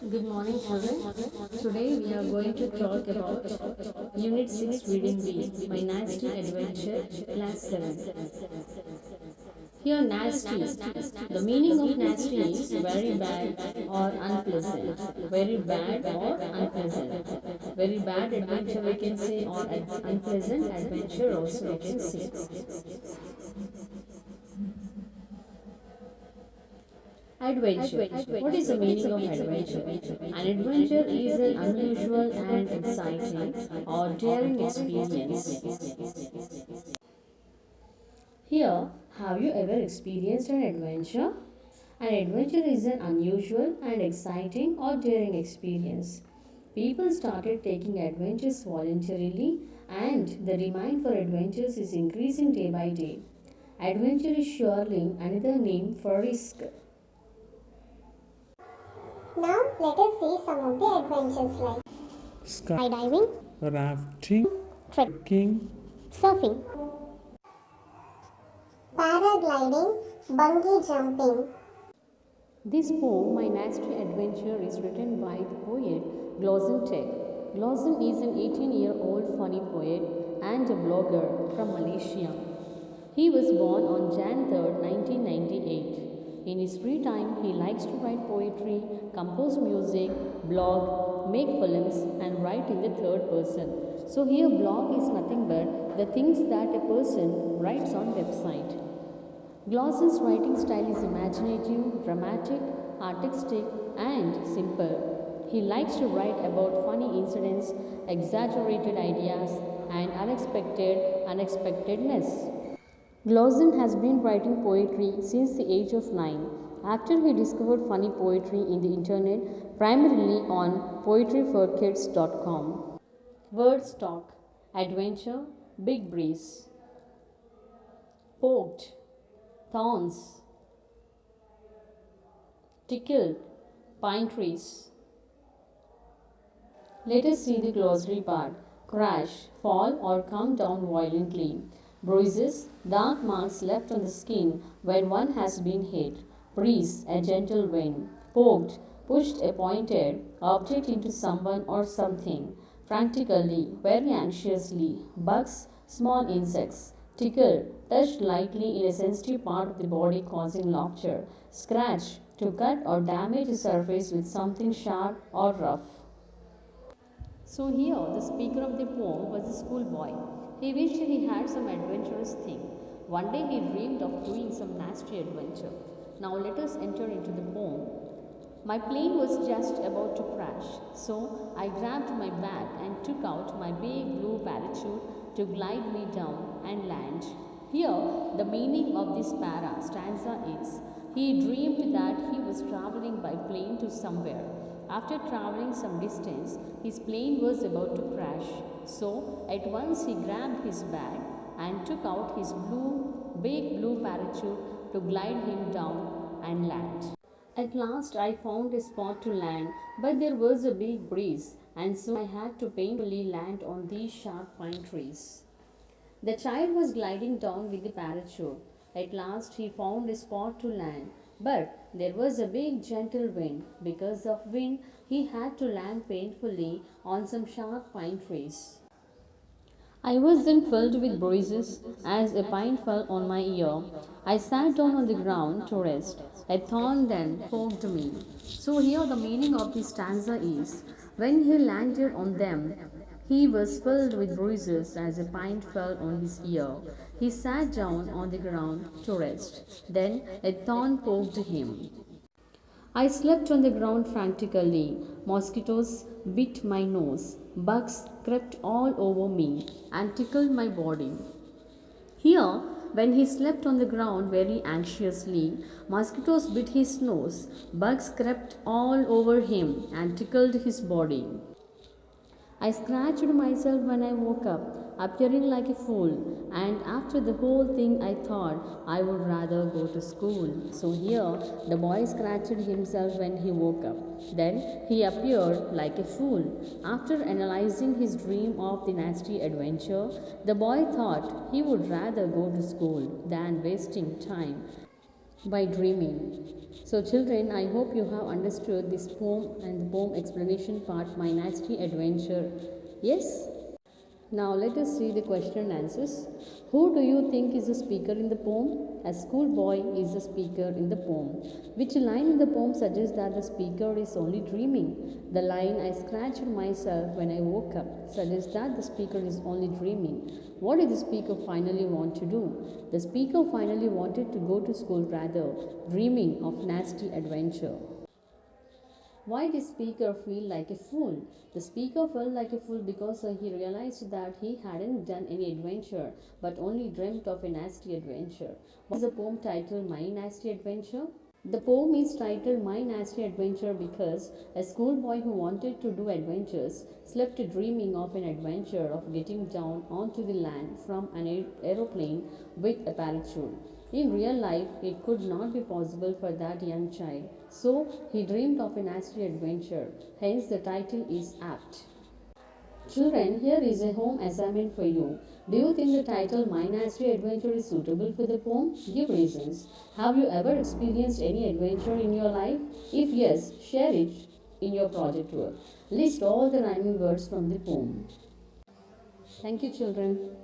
Good morning, children. Today we are going to talk about Unit 6 Reading B, My Nasty Adventure, Class 7. Here, nasty. The meaning of nasty is very bad or unpleasant. Very bad or unpleasant. Very bad adventure we can say, or unpleasant adventure also we can say. Adventure. What is the meaning of adventure? An adventure is an unusual and exciting or daring experience. Here, have you ever experienced an adventure? An adventure is an unusual and exciting or daring experience. People started taking adventures voluntarily, and the demand for adventures is increasing day by day. Adventure is surely another name for risk. Now let us see some of the adventures like skydiving, rafting, trekking, surfing, paragliding, bungee jumping. This poem, My Nasty Adventure, is written by the poet Glosson Tech. Glosson is an 18-year-old funny poet and a blogger from Malaysia. He was born on Jan 3, 1998. In his free time, he likes to write poetry, compose music, blog, make films, and write in the third person. So here blog is nothing but the things that a person writes on website. Gloss's writing style is imaginative, dramatic, artistic, and simple. He likes to write about funny incidents, exaggerated ideas, and unexpectedness. Glosson has been writing poetry since the age of 9 after he discovered funny poetry in the internet, primarily on poetryforkids.com. Word stock, adventure, big breeze, poked, thorns, tickled, pine trees. Let us see the glossary part. Crash, fall or come down violently. Bruises, dark marks left on the skin when one has been hit. Breeze, a gentle wind. Poked, pushed a pointed object into someone or something. Frantically, very anxiously. Bugs, small insects. Tickled, touched lightly in a sensitive part of the body causing laughter. Scratch, to cut or damage a surface with something sharp or rough. So here the speaker of the poem was a schoolboy. He wished he had some adventurous thing. One day he dreamed of doing some nasty adventure. Now let us enter into the poem. My plane was just about to crash, so I grabbed my bag and took out my big blue parachute to glide me down and land. Here, the meaning of this stanza is he dreamed that he was traveling by plane to somewhere. After traveling some distance, his plane was about to crash. So, at once he grabbed his bag and took out his big blue parachute to glide him down and land. At last, I found a spot to land, but there was a big breeze, and so I had to painfully land on these sharp pine trees. The child was gliding down with the parachute. At last he found a spot to land, but there was a big gentle wind. Because of wind, he had to land painfully on some sharp pine trees. I was then filled with bruises as a pine fell on my ear. I sat down on the ground to rest. A thorn then poked me. So here the meaning of this stanza is when he landed on them, he was filled with bruises as a pine fell on his ear. He sat down on the ground to rest. Then a thorn poked him. I slept on the ground frantically. Mosquitoes bit my nose. Bugs crept all over me and tickled my body. Here, when he slept on the ground very anxiously, mosquitoes bit his nose. Bugs crept all over him and tickled his body. I scratched myself when I woke up, appearing like a fool, and after the whole thing, I thought I would rather go to school. So here, the boy scratched himself when he woke up. Then he appeared like a fool. After analyzing his dream of the nasty adventure, the boy thought he would rather go to school than wasting time. By dreaming. So, children, I hope you have understood this poem and the poem explanation part, My Nasty Adventure. Yes? Now let us see the question and answers. Who do you think is the speaker in the poem? A schoolboy is the speaker in the poem. Which line in the poem suggests that the speaker is only dreaming? The line I scratched myself when I woke up suggests that the speaker is only dreaming. What did the speaker finally want to do? The speaker finally wanted to go to school rather, dreaming of nasty adventure. Why did speaker feel like a fool? The speaker felt like a fool because he realized that he hadn't done any adventure but only dreamt of a nasty adventure. What is the poem titled My Nasty Adventure? The poem is titled My Nasty Adventure because a schoolboy who wanted to do adventures slept dreaming of an adventure of getting down onto the land from an aeroplane with a parachute. In real life, it could not be possible for that young child, so he dreamed of a nasty adventure, hence the title is apt. Children, here is a home assignment for you. Do you think the title My Nasty Adventure is suitable for the poem? Give reasons. Have you ever experienced any adventure in your life? If yes, share it in your project work. List all the rhyming words from the poem. Thank you, children.